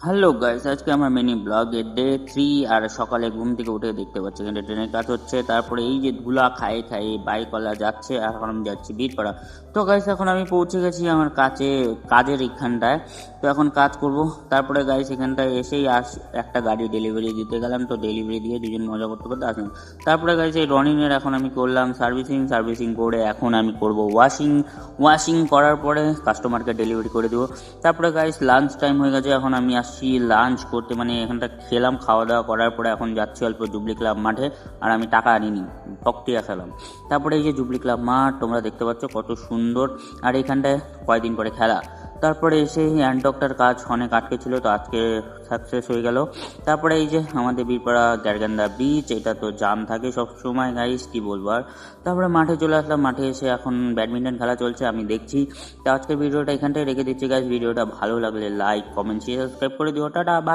Hello guys, আজকে আমার mini ব্লগে ডে 3। আর সকালে ঘুম থেকে উঠে দেখতে পাচ্ছি এখানে ট্রেনের কাজ হচ্ছে। তারপরে এই যে ধুলা খায়ে খায়ে বাইকওয়ালা যাচ্ছে, আর এখন আমি যাচ্ছি বীরপাড়া। তো গাইস এখন আমি পৌঁছে গেছি আমার কাজের এখানটায়। তো এখন কাজ করব। তারপরে গাইস এখানটায় এসেই একটা গাড়ি ডেলিভারি দিতে গেলাম। তো ডেলিভারি দিয়ে দুজন মজা করতে করতে আসলাম। তারপরে গাইস এই রনিনের এখন আমি করলাম সার্ভিসিং করে এখন আমি করব ওয়াশিং করার পরে কাস্টমারকে ডেলিভারি করে দেবো। তারপরে গাইস লাঞ্চ টাইম হয়ে গেছে, এখন আমি আসছি লাঞ্চ করতে, মানে এখানটা খেলাম, খাওয়া দাওয়া করার পরে এখন যাচ্ছি অল্প জুবলি ক্লাব মাঠে। আর আমি টাকা আনিনি, বকটিয়া খেলাম। তারপরে এই যে জুবলি ক্লাব মাঠ তোমরা দেখতে পাচ্ছ কত সুন্দর, আর এখানটায় কয়দিন পরে খেলা। তারপরে এসে অ্যান্টকটার কাজ অনেক আটকে ছিল, তো আজকে সাকসেস হয়ে গেল। তারপরে এই যে আমাদের বীরপাড়া গ্যারগান্দা বিচ, এটা তো জাম থাকে সব সময় গাইস, কি বলবো আর। তারপরে মাঠে চলে আসলাম, মাঠে এসে এখন ব্যাডমিন্টন খেলা চলছে, আমি দেখছি। তো আজকের ভিডিওটা এখানটায় রেখে দিচ্ছি গাইস। ভিডিওটা ভালো লাগলে লাইক, কমেন্ট, শেয়ার, সাবস্ক্রাইব করে দিও। Tata, by.